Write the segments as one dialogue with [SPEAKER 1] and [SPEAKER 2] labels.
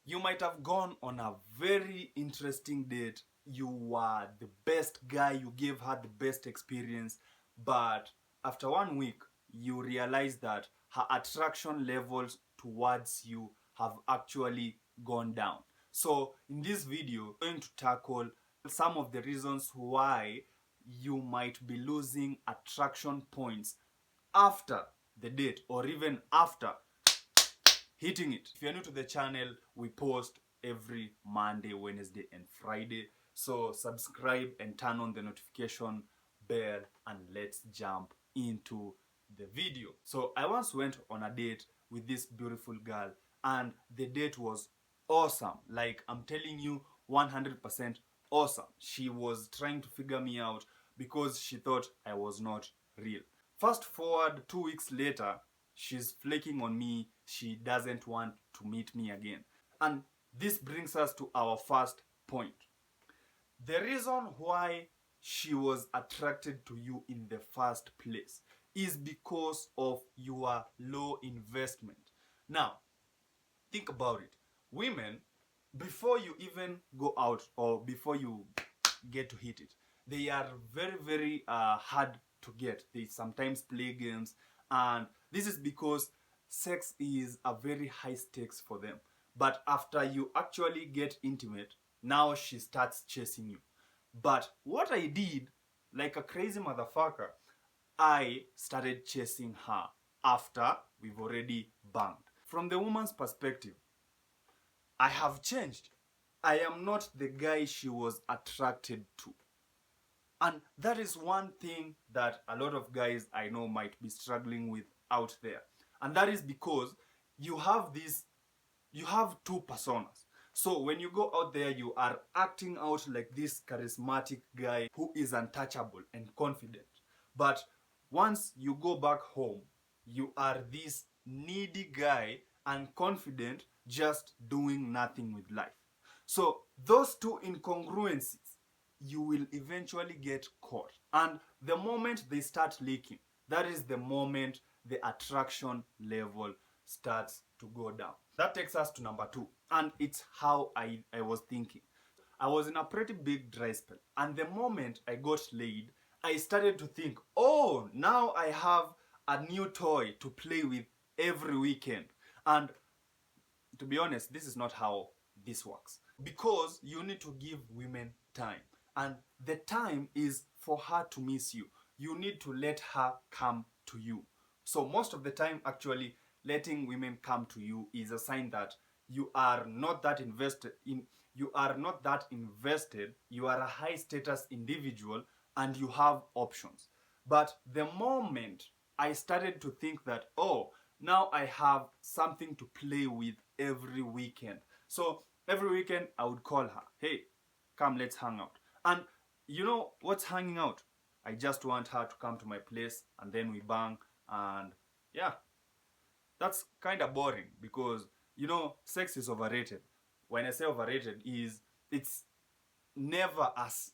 [SPEAKER 1] You might have gone on a very interesting date. You were the best guy, you gave her the best experience, but after 1 week, you realize that her attraction levels towards you have actually gone down. So, in this video, I'm going to tackle some of the reasons why you might be losing attraction points after the date or even after hitting it. If you're new to the channel, we post every Monday, Wednesday, and Friday. So subscribe and turn on the notification bell, and let's jump into the video. So I once went on a date with this beautiful girl, and the date was awesome. Like, I'm telling you, 100% awesome. She was trying to figure me out because she thought I was not real. Fast forward 2 weeks later, she's flaking on me. She doesn't want to meet me again. And this brings us to our first point. The reason why she was attracted to you in the first place is because of your low investment. Now, think about it. Women, before you even go out or before you get to hit it, they are very hard to get. They sometimes play games, and this is because sex is a very high stakes for them. But after you actually get intimate, now she starts chasing you. But what I did, like a crazy motherfucker, I started chasing her after we've already banged. From the woman's perspective, I have changed. I am not the guy she was attracted to. And that is one thing that a lot of guys I know might be struggling with out there. And that is because you have two personas. So when you go out there, you are acting out like this charismatic guy who is untouchable and confident. But once you go back home, you are this needy guy and confident, just doing nothing with life. So those two incongruencies, you will eventually get caught. And the moment they start leaking, that is the moment the attraction level starts to go down. That takes us to number two, and it's how I was thinking. I was in a pretty big dry spell, and the moment I got laid, I started to think, oh, now I have a new toy to play with every weekend. And to be honest, this is not how this works, because you need to give women time, and the time is for her to miss you. You need to let her come to you. So most of the time, actually, letting women come to you is a sign that you are not that invested. You are a high status individual, and you have options. But the moment I started to think that, oh, now I have something to play with every weekend. So every weekend I would call her, hey, come, let's hang out. And you know what's hanging out? I just want her to come to my place, and then we bang. And yeah, that's kind of boring, because sex is overrated. When I say overrated, it's never as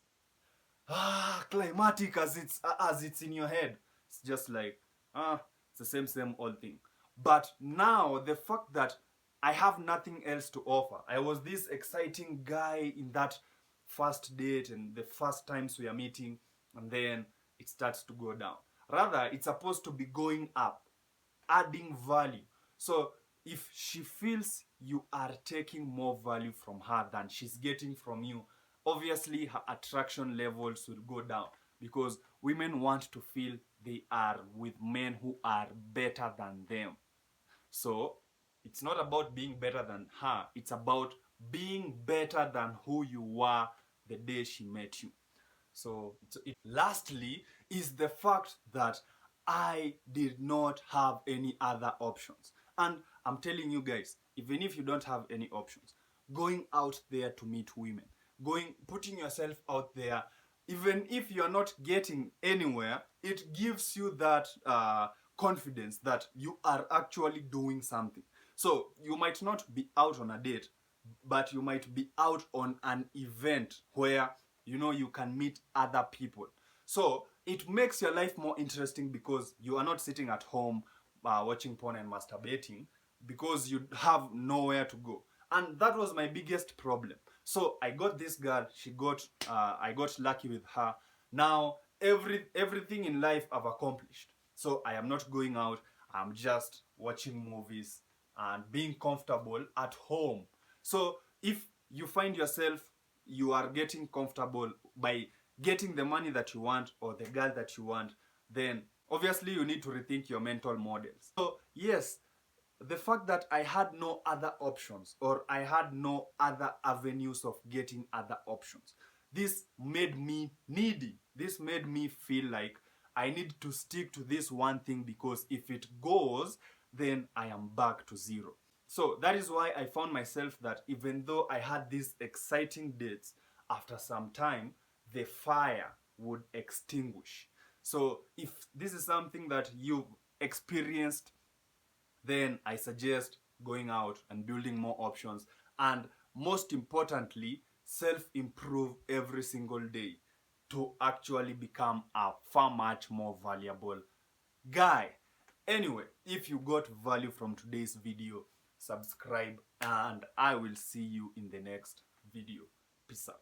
[SPEAKER 1] climatic as it's in your head. It's just like it's the same old thing. But now the fact that I have nothing else to offer. I was this exciting guy in that first date and the first times we are meeting, and then it starts to go down. Rather, it's supposed to be going up, adding value. So if she feels you are taking more value from her than she's getting from you, obviously her attraction levels will go down, because women want to feel they are with men who are better than them. So it's not about being better than her, it's about being better than who you were the day she met you. So lastly is the fact that I did not have any other options. And I'm telling you guys, even if you don't have any options, going out there to meet women, putting yourself out there, even if you're not getting anywhere, it gives you that confidence that you are actually doing something. So you might not be out on a date, but you might be out on an event where you can meet other people. So it makes your life more interesting, because you are not sitting at home watching porn and masturbating, because you have nowhere to go. And that was my biggest problem. So I got this girl, I got lucky with her. Now everything in life I've accomplished. So I am not going out, I'm just watching movies and being comfortable at home. So if you find yourself you are getting comfortable by getting the money that you want or the girl that you want, then obviously you need to rethink your mental models. So yes, the fact that I had no other options or I had no other avenues of getting other options, this made me needy. This made me feel like I need to stick to this one thing, because if it goes, then I am back to zero. So that is why I found myself that even though I had these exciting dates, after some time, the fire would extinguish. So if this is something that you've experienced, then I suggest going out and building more options, and most importantly, self-improve every single day to actually become a far much more valuable guy. Anyway, if you got value from today's video, subscribe and I will see you in the next video. Peace out.